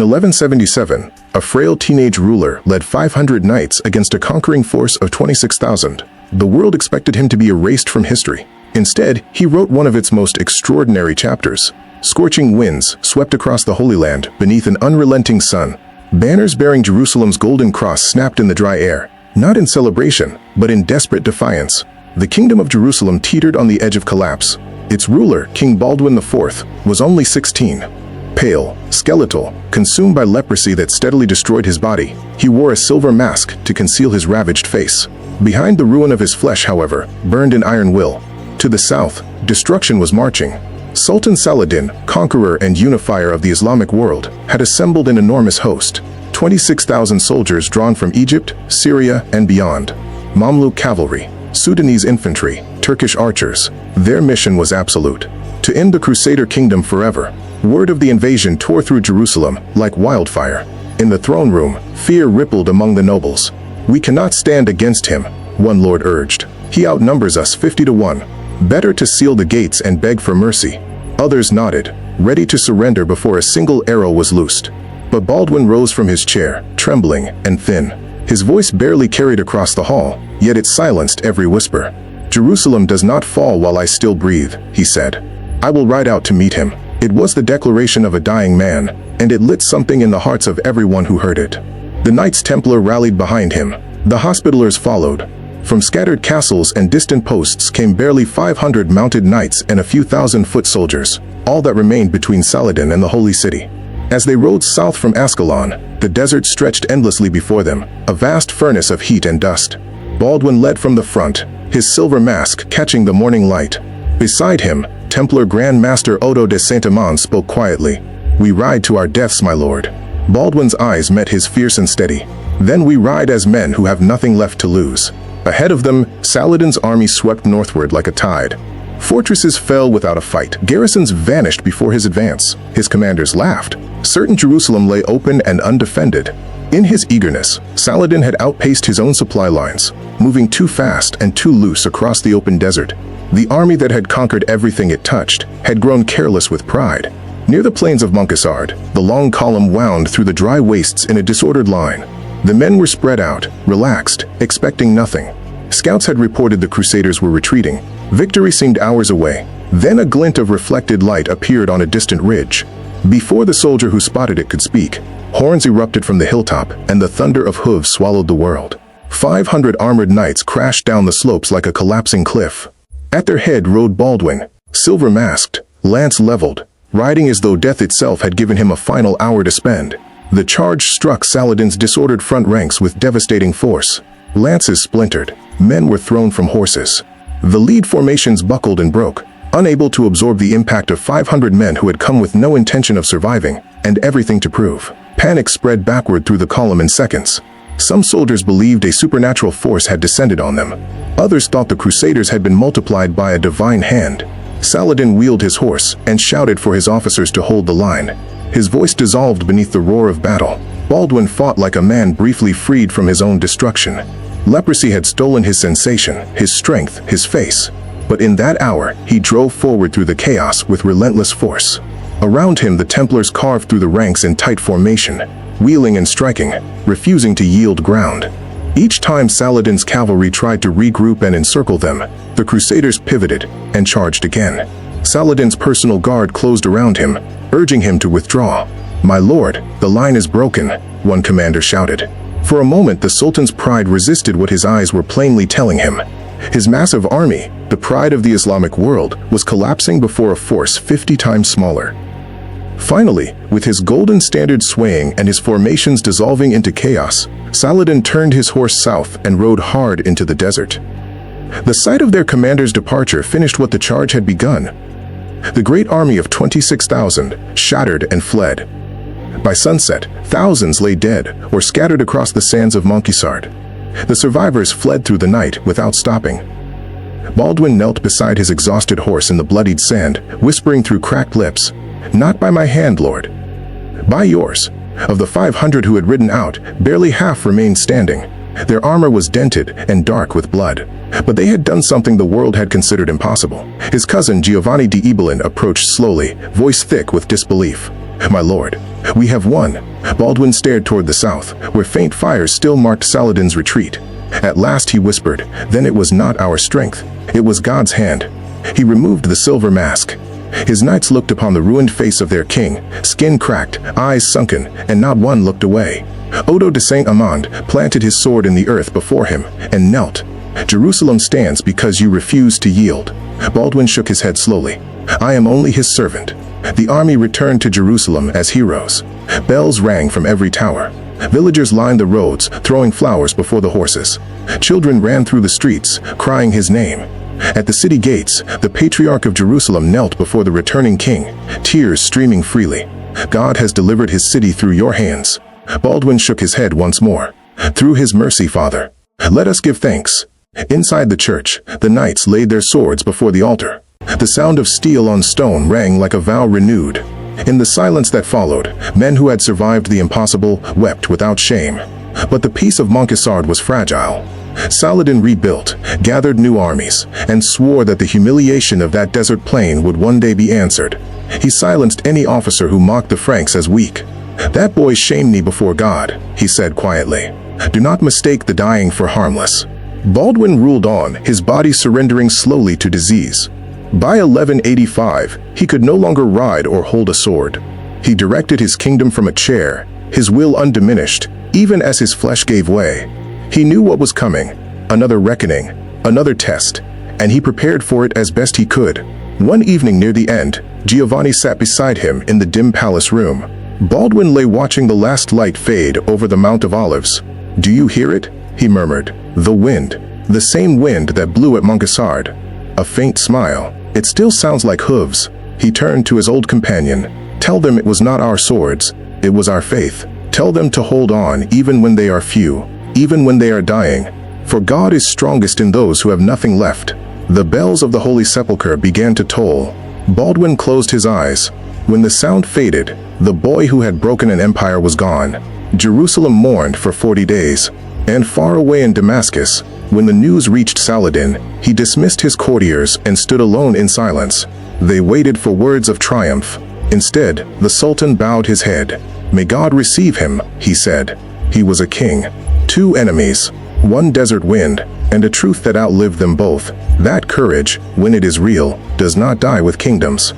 1177, a frail teenage ruler led 500 knights against a conquering force of 26,000. The world expected him to be erased from history. Instead, he wrote one of its most extraordinary chapters. Scorching winds swept across the Holy Land beneath an unrelenting sun. Banners bearing Jerusalem's golden cross snapped in the dry air, not in celebration, but in desperate defiance. The kingdom of Jerusalem teetered on the edge of collapse. Its ruler, King Baldwin IV, was only 16. Pale, skeletal, consumed by leprosy that steadily destroyed his body, he wore a silver mask to conceal his ravaged face. Behind the ruin of his flesh, however, burned an iron will. To the south, destruction was marching. Sultan Saladin, conqueror and unifier of the Islamic world, had assembled an enormous host. 26,000 soldiers drawn from Egypt, Syria, and beyond. Mamluk cavalry, Sudanese infantry, Turkish archers. Their mission was absolute: to end the Crusader kingdom forever. Word of the invasion tore through Jerusalem like wildfire. In the throne room, fear rippled among the nobles. "We cannot stand against him," one lord urged. "He outnumbers us 50 to 1. Better to seal the gates and beg for mercy." Others nodded, ready to surrender before a single arrow was loosed. But Baldwin rose from his chair, trembling and thin. His voice barely carried across the hall, yet it silenced every whisper. "Jerusalem does not fall while I still breathe," he said. "I will ride out to meet him." It was the declaration of a dying man, and it lit something in the hearts of everyone who heard it. The Knights Templar rallied behind him. The Hospitallers followed. From scattered castles and distant posts came barely 500 mounted knights and a few thousand foot soldiers, all that remained between Saladin and the Holy City. As they rode south from Ascalon, the desert stretched endlessly before them, a vast furnace of heat and dust. Baldwin led from the front, his silver mask catching the morning light. Beside him, Templar Grand Master Odo de Saint-Amand spoke quietly. "We ride to our deaths, my lord." Baldwin's eyes met his fierce and steady. "Then we ride as men who have nothing left to lose." Ahead of them, Saladin's army swept northward like a tide. Fortresses fell without a fight. Garrisons vanished before his advance. His commanders laughed. Certain Jerusalem lay open and undefended. In his eagerness, Saladin had outpaced his own supply lines, moving too fast and too loose across the open desert. The army that had conquered everything it touched had grown careless with pride. Near the plains of Montgisard, the long column wound through the dry wastes in a disordered line. The men were spread out, relaxed, expecting nothing. Scouts had reported the Crusaders were retreating. Victory seemed hours away. Then a glint of reflected light appeared on a distant ridge. Before the soldier who spotted it could speak, horns erupted from the hilltop, and the thunder of hooves swallowed the world. 500 armored knights crashed down the slopes like a collapsing cliff. At their head rode Baldwin, silver-masked, lance leveled, riding as though death itself had given him a final hour to spend. The charge struck Saladin's disordered front ranks with devastating force. Lances splintered. Men were thrown from horses. The lead formations buckled and broke, unable to absorb the impact of 500 men who had come with no intention of surviving, and everything to prove. Panic spread backward through the column in seconds. Some soldiers believed a supernatural force had descended on them. Others thought the Crusaders had been multiplied by a divine hand. Saladin wheeled his horse and shouted for his officers to hold the line. His voice dissolved beneath the roar of battle. Baldwin fought like a man briefly freed from his own destruction. Leprosy had stolen his sensation, his strength, his face. But in that hour, he drove forward through the chaos with relentless force. Around him, the Templars carved through the ranks in tight formation, wheeling and striking, refusing to yield ground. Each time Saladin's cavalry tried to regroup and encircle them, the Crusaders pivoted and charged again. Saladin's personal guard closed around him, urging him to withdraw. "My lord, the line is broken," one commander shouted. For a moment, the Sultan's pride resisted what his eyes were plainly telling him. His massive army, the pride of the Islamic world, was collapsing before a force 50 times smaller. Finally, with his golden standard swaying and his formations dissolving into chaos, Saladin turned his horse south and rode hard into the desert. The sight of their commander's departure finished what the charge had begun. The great army of 26,000 shattered and fled. By sunset, thousands lay dead or scattered across the sands of Montgisard. The survivors fled through the night without stopping. Baldwin knelt beside his exhausted horse in the bloodied sand, whispering through cracked lips, "Not by my hand, Lord. By yours." Of the 500 who had ridden out, barely half remained standing. Their armor was dented and dark with blood. But they had done something the world had considered impossible. His cousin Giovanni di Ibelin approached slowly, voice thick with disbelief. "My lord, We have won. Baldwin stared toward the south, where faint fires still marked Saladin's retreat. At last he whispered, then it was not our strength. It was God's hand. He removed the silver mask. His knights looked upon the ruined face of their king, skin cracked, eyes sunken, and not one looked away. Odo de Saint-Amand planted his sword in the earth before him, and knelt. Jerusalem stands because you refuse to yield. Baldwin shook his head slowly. I am only his servant. The army returned to Jerusalem as heroes. Bells rang from every tower. Villagers lined the roads, throwing flowers before the horses. Children ran through the streets, crying his name. At the city gates, the Patriarch of Jerusalem knelt before the returning king, tears streaming freely. God has delivered his city through your hands. Baldwin shook his head once more. Through his mercy, Father. Let us give thanks. Inside the church, the knights laid their swords before the altar. The sound of steel on stone rang like a vow renewed. In the silence that followed, men who had survived the impossible wept without shame. But the peace of Montgisard was fragile. Saladin rebuilt, gathered new armies, and swore that the humiliation of that desert plain would one day be answered. He silenced any officer who mocked the Franks as weak. That boy shamed me before God, he said quietly. Do not mistake the dying for harmless. Baldwin ruled on, his body surrendering slowly to disease. By 1185, he could no longer ride or hold a sword. He directed his kingdom from a chair, his will undiminished, even as his flesh gave way. He knew what was coming, another reckoning, another test, and he prepared for it as best he could. One evening near the end, Giovanni sat beside him in the dim palace room. Baldwin lay watching the last light fade over the Mount of Olives. Do you hear it? He murmured. The wind. The same wind that blew at Montgisard. A faint smile. It still sounds like hooves. He turned to his old companion. Tell them it was not our swords. It was our faith. Tell them to hold on even when they are few, even when they are dying. For God is strongest in those who have nothing left. The bells of the Holy Sepulchre began to toll. Baldwin closed his eyes. When the sound faded, the boy who had broken an empire was gone. Jerusalem mourned for 40 days. And far away in Damascus, when the news reached Saladin, he dismissed his courtiers and stood alone in silence. They waited for words of triumph. Instead, the Sultan bowed his head. May God receive him, he said. He was a king. 2 enemies, 1 desert wind, and a truth that outlived them both. That courage, when it is real, does not die with kingdoms.